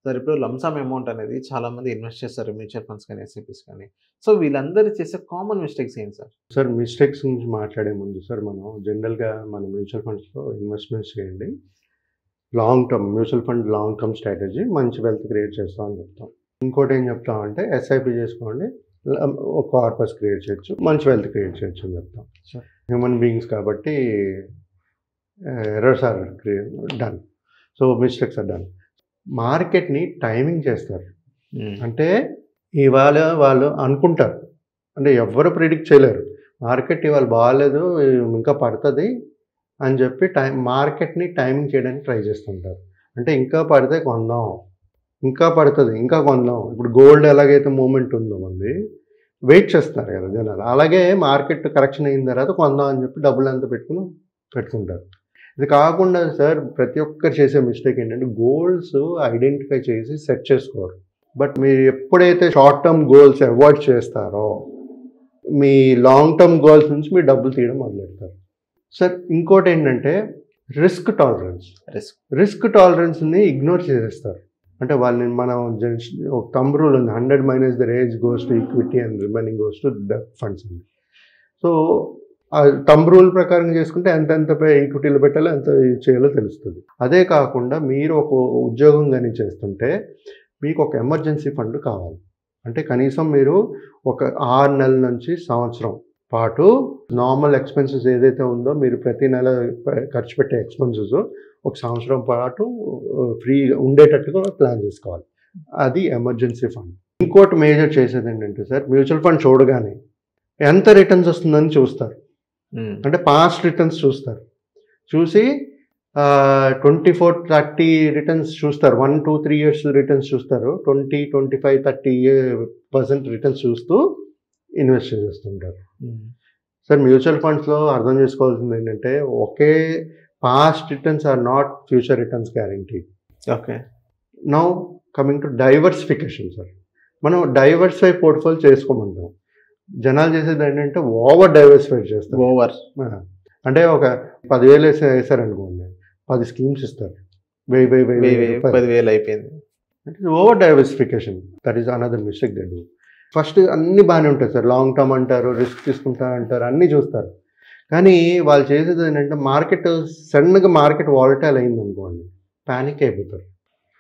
Sir ఇప్పుడు lump amount అనేది చాలామంది ఇన్వెస్ట్ చేస్తారు మ్యూచువల్ ఫండ్స్ కానీ, ఎస్ఐపీస్ కానీ. సో వీళ్ళందరూ చేసే కామన్ మిస్టేక్స్ ఏంటి సార్? సార్ మిస్టేక్స్ నుంచి మాట్లాడే ముందు సార్ మనం జనరల్‌గా మన మ్యూచువల్ ఫండ్స్‌లో ఇన్వెస్ట్‌మెంట్స్ చేయండి. Long term mutual fund long term strategy మంచి వెల్త్ క్రియేట్ చేస్తామని చెప్తాం. ఇంకోటి ఏం చెప్తామంటే ఎస్ఐపి చేసుకోండి. ఒక కార్పస్ క్రియేట్ చేయొచ్చు. మంచి వెల్త్ క్రియేట్ చేయొచ్చు అని చెప్తాం. హ్యూమన్ బీయింగ్స్ కాబట్టి errors are done. So mistakes are done. మార్కెట్‌ని టైమింగ్ చేస్తారు. అంటే ఇవాళ వాళ్ళు అనుకుంటారు. అంటే ఎవ్వరు ప్రిడిక్ట్ చేయలేరు. మార్కెట్ ఇవాళ బాగాలేదు, ఇంకా పడుతుంది అని చెప్పి మార్కెట్‌ని టైమింగ్ చేయడానికి ట్రై చేస్తుంటారు. అంటే ఇంకా పడితే కొందాం, ఇంకా పడుతుంది ఇంకా కొందాం. ఇప్పుడు గోల్డ్ ఎలాగైతే మూమెంట్ ఉందో మంది వెయిట్ చేస్తున్నారు కదా జనాలు. అలాగే మార్కెట్ కరెక్షన్ అయిన తర్వాత కొందాం అని చెప్పి డబ్బులంతా పెట్టుకుంటారు. ఇది కాకుండా సార్ ప్రతి ఒక్కరు చేసే మిస్టేక్ ఏంటంటే గోల్స్ ఐడెంటిఫై చేసి సెట్ చేసుకోరు. బట్ మీరు ఎప్పుడైతే షార్ట్ టర్మ్ గోల్స్ అవాయిడ్ చేస్తారో మీ లాంగ్ టర్మ్ గోల్స్ నుంచి మీరు డబ్బులు తీయడం మొదలెడతారు. సార్ ఇంకోటి ఏంటంటే రిస్క్ టాలరెన్స్ని ఇగ్నోర్ చేసేస్తారు. అంటే వాళ్ళని మనం ఒక థంబ్ రూల్ ఉంది, 100 minus the range goes to equity and remaining goes to debt funds అండి. సో ఆ థంబ్ రూల్ ప్రకారం చేసుకుంటే ఎంత ఈక్విటీలో పెట్టాలో ఎంత చేయాలో తెలుస్తుంది. అదే కాకుండా మీరు ఒక ఉద్యోగం కానీ చేస్తుంటే మీకు ఒక ఎమర్జెన్సీ ఫండ్ కావాలి. అంటే కనీసం మీరు ఒక 6 నెలల నుంచి సంవత్సరం పాటు నార్మల్ ఎక్స్పెన్సెస్ ఏదైతే ఉందో మీరు ప్రతి నెల ఖర్చు పెట్టే ఎక్స్పెన్సెస్ ఒక సంవత్సరం పాటు ఫ్రీగా ఉండేటట్టుగా ప్లాన్ చేసుకోవాలి. అది ఎమర్జెన్సీ ఫండ్. ఇంకోటి మేజర్ చేసేది ఏంటంటే సార్ మ్యూచువల్ ఫండ్ చూడగానే ఎంత రిటర్న్స్ వస్తుందని చూస్తారు. అంటే పాస్ట్ రిటర్న్స్ చూస్తారు. చూసి 24-30 రిటర్న్స్ చూస్తారు. 1-2-3 ఇయర్స్ రిటర్న్స్ చూస్తారు. 20-25-30% రిటర్న్స్ చూస్తూ ఇన్వెస్ట్ చేస్తుంటారు. సార్ మ్యూచువల్ ఫండ్స్లో అర్థం చేసుకోవాల్సింది ఏంటంటే okay past returns are not future returns guarantee. Okay. Now coming to diversification sir. మనం డైవర్సిఫై పోర్ట్ఫోలియో చేసుకోమంటాం. జనాలు చేసేది ఏంటంటే ఓవర్ డైవర్సిఫై చేస్తారు. అంటే ఒక 10,000 వేసారనుకోండి, 10 స్కీమ్స్ ఇస్తారు. 10,000 అయిపోయింది. Over diversification, that is another mistake they do. First అన్నీ బాగానే ఉంటాయి సార్. లాంగ్ టర్మ్ అంటారు, రిస్క్ తీసుకుంటా అంటారు, అన్నీ చూస్తారు. కానీ వాళ్ళు చేసేది ఏంటంటే సడన్గా మార్కెట్ వాలటైల్ అయింది అనుకోండి, ప్యానిక్ అయిపోతారు.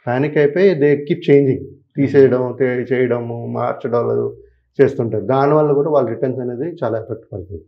ప్యానిక్ అయిపోయి దే కీప్ చేంజింగ్, చేయడము, మార్చడాలు చేస్తుంటారు. దానివల్ల కూడా వాళ్ళ రిటర్న్స్ అనేది చాలా ఎఫెక్ట్ పడుతుంది.